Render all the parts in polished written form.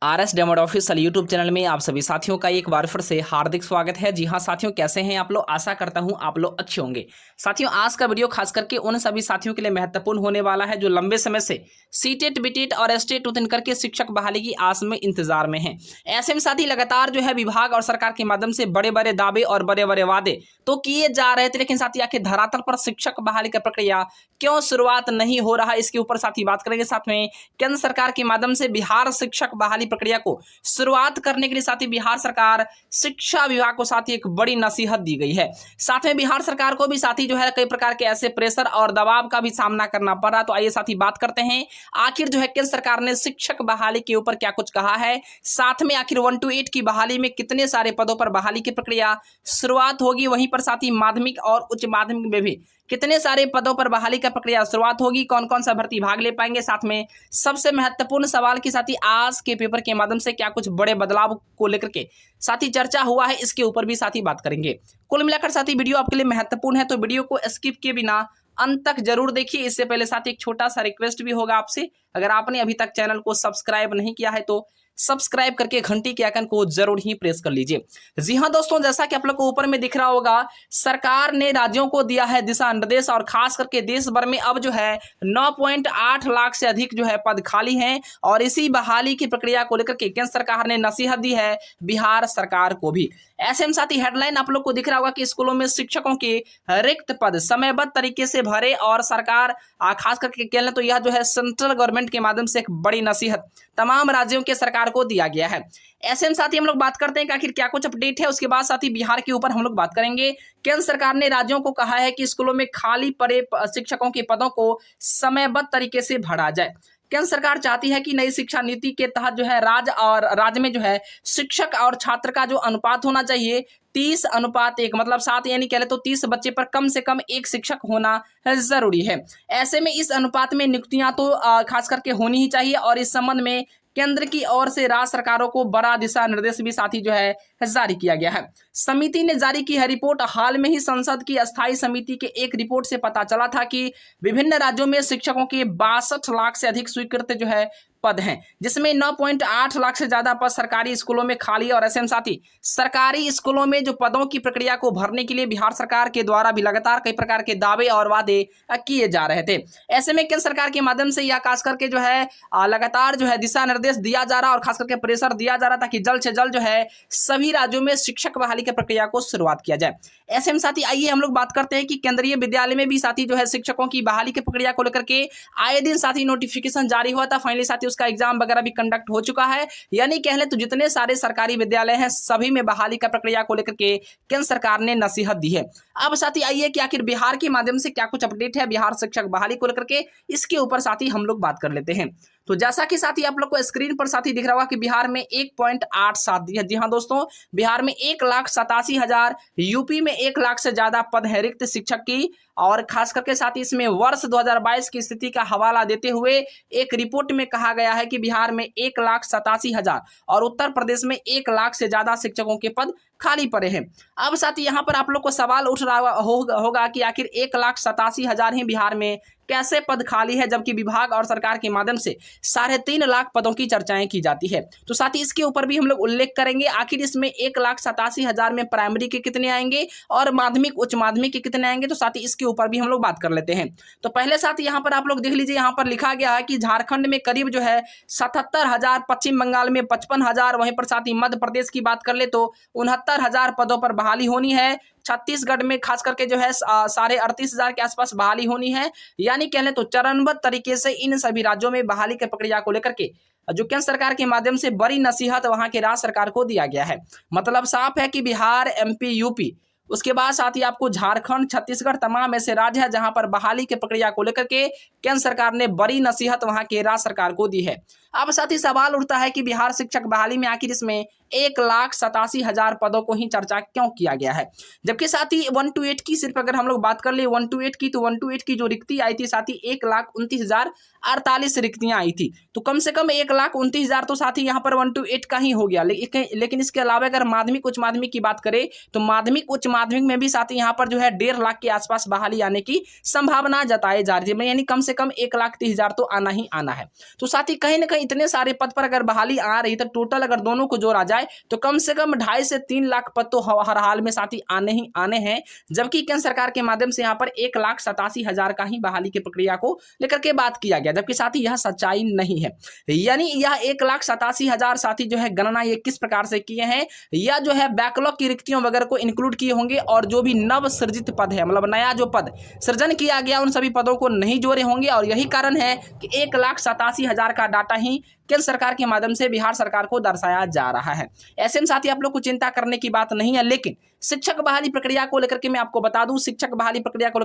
RS डेमोड official YouTube channel में आप सभी साथियों का एक बार फिर से हार्दिक स्वागत है। जी हां साथियों, कैसे हैं आप लोग? आशा करता हूं आप लोग अच्छे होंगे। साथियों, आज का वीडियो खास करके उन सभी साथियों के लिए महत्वपूर्ण होने वाला है जो लंबे समय से सीटेट बीटेट और एसटेट उत्तीर्ण करके शिक्षक बहाली की आस में इंतजार में हैं। ऐसे में साथी लगातार जो है विभाग और सरकार के माध्यम से बड़े बड़े दावे और बड़े बड़े वादे तो किए जा रहे थे, लेकिन साथी आखिर धरातल पर शिक्षक बहाली का प्रक्रिया क्यों शुरुआत नहीं हो रहा, इसके ऊपर साथी बात करेंगे। साथ में केंद्र सरकार के माध्यम से बिहार शिक्षक बहाली प्रक्रिया को शुरुआत करने के लिए साथी बिहार सरकार शिक्षा विभाग को साथी एक बड़ी नसीहत दी गई है। साथ में बिहार सरकार को भी साथी जो है कई प्रकार के ऐसे प्रेशर और दबाव का भी सामना करना पड़ रहा। तो आइए साथी बात करते हैं आखिर जो है केंद्र सरकार ने शिक्षक बहाली के ऊपर क्या कुछ कहा है। साथ में आखिर 1 to 8 की बहाली में कितने सारे पदों पर बहाली की प्रक्रिया शुरुआत होगी, वहीं पर साथी माध्यमिक और उच्च माध्यमिक में भी कितने सारे पदों पर बहाली का प्रक्रिया शुरुआत होगी, कौन कौन सा भर्ती भाग ले पाएंगे। साथ में सबसे महत्वपूर्ण सवाल की साथी आज के पेपर के माध्यम से क्या कुछ बड़े बदलाव को लेकर के साथी चर्चा हुआ है, इसके ऊपर भी साथी बात करेंगे। कुल मिलाकर साथी वीडियो आपके लिए महत्वपूर्ण है, तो वीडियो को स्किप किए बिना अंत तक जरूर देखिए। इससे पहले साथी एक छोटा सा रिक्वेस्ट भी होगा आपसे, अगर आपने अभी तक चैनल को सब्सक्राइब नहीं किया है तो सब्सक्राइब करके घंटी के आइकन को जरूर ही प्रेस कर लीजिए। जी हां दोस्तों, जैसा कि आप लोग को ऊपर में दिख रहा होगा, सरकार ने राज्यों को दिया है दिशा निर्देश और खास करके देश भर में अब जो है 9.8 लाख से अधिक जो है पद खाली हैं और इसी बहाली की प्रक्रिया को लेकर के केंद्र सरकार ने नसीहत दी है बिहार सरकार को भी। ऐसे में साथी हेडलाइन आप लोग को दिख रहा होगा कि स्कूलों में शिक्षकों के रिक्त पद समयबद्ध तरीके से भरे और सरकार खास करके कह लें तो यह जो है सेंट्रल गवर्नमेंट के माध्यम से एक बड़ी नसीहत तमाम राज्यों के सरकार को दिया गया है। ऐसे में साथी हम लोग बात करते हैं कि आखिर क्या कुछ अपडेट है, उसके बाद साथी बिहार के ऊपर हम लोग बात करेंगे। केंद्र सरकार ने राज्यों को कहा है कि स्कूलों में खाली पड़े शिक्षकों के पदों को समयबद्ध तरीके से भरा जाए। केंद्र सरकार चाहती है कि नई शिक्षा नीति के तहत जो है राज्य में जो है शिक्षक और छात्र का जो अनुपात होना चाहिए 30:1, मतलब 7, यानी कह ले तो 30 बच्चे पर कम से कम एक शिक्षक होना जरूरी है। ऐसे में इस अनुपात में नियुक्तियां तो खास करके होनी ही चाहिए और इस संबंध में केंद्र की ओर से राज्य सरकारों को बड़ा दिशा निर्देश भी साथी जो है जारी किया गया है। समिति ने जारी की है रिपोर्ट। हाल में ही संसद की अस्थायी समिति के एक रिपोर्ट से पता चला था कि विभिन्न राज्यों में शिक्षकों के 62 लाख से अधिक स्वीकृत जो है पद हैं, जिसमें 9.8 लाख से ज्यादा पद सरकारी स्कूलों में खाली। और ऐसे में साथी सरकारी स्कूलों में जो पदों की प्रक्रिया को भरने के लिए बिहार सरकार के द्वारा भी लगातार कई प्रकार के दावे और वादे किए जा रहे थे। ऐसे में केंद्र सरकार के माध्यम से यह खास करके जो है लगातार जो है दिशा निर्देश दिया जा रहा और खास करके प्रेशर दिया जा रहा था कि जल्द से जल्द जो है सभी राज्यों में शिक्षक बहाली की प्रक्रिया को शुरुआत किया जाए। ऐसे में साथी आइए हम लोग बात करते हैं कि केंद्रीय विद्यालय में भी साथी जो है शिक्षकों की बहाली की प्रक्रिया को लेकर के आए दिन साथी नोटिफिकेशन जारी हुआ था। फाइनली साथी उसका एग्जाम वगैरह भी कंडक्ट हो चुका है, यानी कह ले तो जितने सारे सरकारी विद्यालय हैं सभी में बहाली का प्रक्रिया को लेकर के केंद्र सरकार ने नसीहत दी है। अब साथी आइए कि आखिर बिहार के माध्यम से क्या कुछ अपडेट है बिहार शिक्षक बहाली को लेकर के, इसके ऊपर साथी हम लोग बात कर लेते हैं। तो जैसा कि साथी आप लोग को स्क्रीन पर साथी दिख रहा होगा कि बिहार में 1.87 दिया। जी हाँ दोस्तों, बिहार में 1,87,000, यूपी में 1 लाख से ज्यादा पद है रिक्त शिक्षक की। और खास करके साथ ही इसमें वर्ष 2022 की स्थिति का हवाला देते हुए एक रिपोर्ट में कहा गया है कि बिहार में 1,87,000 और उत्तर प्रदेश में 1 लाख से ज्यादा शिक्षकों के पद खाली पड़े हैं। अब साथ ही यहाँ पर आप लोग को सवाल उठ रहा होगा कि आखिर 1,87,000 ही बिहार में कैसे पद खाली है, जबकि विभाग और सरकार के माध्यम से 3.5 लाख पदों की चर्चाएं की जाती है। तो साथ ही इसके ऊपर भी हम लोग उल्लेख करेंगे आखिर इसमें 1,87,000 में प्राइमरी के कितने आएंगे और माध्यमिक उच्च माध्यमिक के कितने आएंगे, तो साथ ही इसके ऊपर भी हम लोग बात कर लेते हैं। तो पहले साथ ही यहाँ पर आप लोग देख लीजिए, यहाँ पर लिखा गया है कि झारखंड में करीब जो है 77,000, पश्चिम बंगाल में 55,000, वहीं पर साथ ही मध्य प्रदेश की बात कर ले तो 69,000 पदों पर बहाली होनी है। छत्तीसगढ़ में खास करके जो है 38,500 के आसपास बहाली होनी है। यानी कह लें तो चरणबद्ध तरीके से इन सभी राज्यों में बहाली की प्रक्रिया को लेकर के जो केंद्र सरकार के माध्यम से बड़ी नसीहत वहां के राज्य सरकार को दिया गया है। मतलब साफ है कि बिहार, एमपी, यूपी, उसके बाद साथ ही आपको झारखंड, छत्तीसगढ़, तमाम ऐसे राज्य है जहां पर बहाली की प्रक्रिया को लेकर के केंद्र सरकार ने बड़ी नसीहत वहां के राज्य सरकार को दी है। अब साथ ही सवाल उठता है कि बिहार शिक्षक बहाली में आखिर इसमें 1,87,000 पदों को ही चर्चा क्यों किया गया है। जबकि साथ ही 128 की सिर्फ अगर हम लोग बात कर ले 128 की, तो 128 की जो रिक्ति आई थी साथ ही 1,29,048 रिक्तियां आई थी। तो कम से कम 1,29,000 तो साथ ही यहाँ पर 128 का ही हो गया। लेकिन इसके अलावा अगर माध्यमिक उच्च माध्यमिक की बात करें तो माध्यमिक उच्च माध्यमिक में भी साथ ही यहाँ पर जो है 1.5 लाख के आसपास बहाली आने की संभावना जताई जा रही है, यानी कम से कम 1,30,000 तो आना ही आना है। तो साथ ही कहीं ना कहीं इतने सारे पद पर अगर बहाली आ रही तो टोटल अगर दोनों को जोड़ा जाए तो कम से कम 2.5 से 3 लाख पद तो हर हाल में साथ ही आने ही आने हैं। जबकि केंद्र सरकार के माध्यम से यहाँ पर 1,87,000 का ही बहाली की प्रक्रिया को लेकर के बात किया गया, जबकि साथ ही यह सच्चाई नहीं है। यानी यह 1,87,000 साथी जो है गणना ये किस प्रकार से किए हैं, या जो है बैकलॉग की रिक्तियों वगैरह को इंक्लूड किए होंगे और जो भी नव सृजित पद है, मतलब नया जो पद सृजन किया गया उन सभी पदों को नहीं जोड़े होंगे। और यही कारण है कि 1,87,000 का डाटा ही केंद्र सरकार के माध्यम से बिहार सरकार को दर्शाया जा रहा है। ऐसे में साथी आप लोग को चिंता करने की बात नहीं है। लेकिन शिक्षक बहाली प्रक्रिया को लेकर के मैं आपको बता दूं, शिक्षक बहाली प्रक्रिया को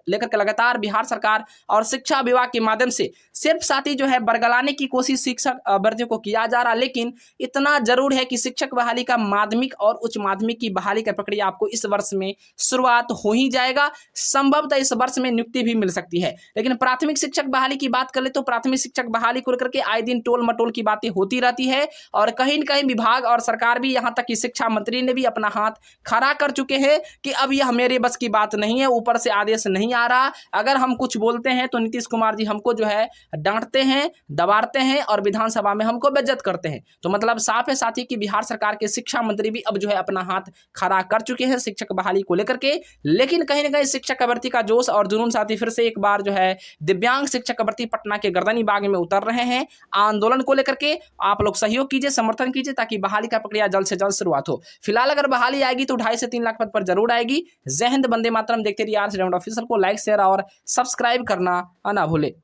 लेकर के लगातार बिहार सरकार और शिक्षा विभाग के माध्यम से सिर्फ साथी जो है बरगलाने की कोशिश शिक्षक अभ्यर्थियों को किया जा रहा। लेकिन इतना जरूर है कि शिक्षक बहाली का माध्यमिक और उच्च माध्यमिक की बहाली का प्रक्रिया आपको इस वर्ष में शुरुआत हो ही जाएगा। संभवतः इस वर्ष में नियुक्ति भी मिल सकती है। लेकिन प्राथमिक शिक्षक बहाली की बात कर ले तो प्राथमिक शिक्षक बहाली को लेकर के आए दिन टोल मटोल की बातें होती रहती है और कहीं न कहीं विभाग और सरकार भी, यहां तक कि शिक्षा मंत्री ने भी अपना हाथ खड़ा कर चुके हैं कि अब यह मेरे बस की बात नहीं है, ऊपर से आदेश नहीं आ रहा। अगर हम कुछ बोलते हैं तो नीतीश कुमार जी हमको जो है डांटते हैं, दबाते हैं और विधानसभा में हमको बेइज्जत करते हैं। तो मतलब साफ है साथी कि बिहार सरकार के शिक्षा मंत्री भी अब जो है अपना हाथ खड़ा कर चुके हैं शिक्षक बहाली को लेकर के। लेकिन कहीं ना कहीं शिक्षक अभ्यर्थी का जोश और जुनून साथी फिर से एक बार जो है दिव्यांग शिक्षक अभ्यर्थी पटना के गर्दनी बाग में उतर रहे हैं। आंदोलन को लेकर के आप लोग सहयोग कीजिए, समर्थन कीजिए ताकि बहाली का प्रक्रिया जल्द से जल्द शुरुआत हो। फिलहाल अगर बहाली आएगी तो 2.5 से 3 लाख पद पर जरूर आएगी। जय हिंद, वंदे मातरम। देखते रहिए RC ऑफिशियल को लाइक शेयर और सब्सक्राइब करना ना भूले।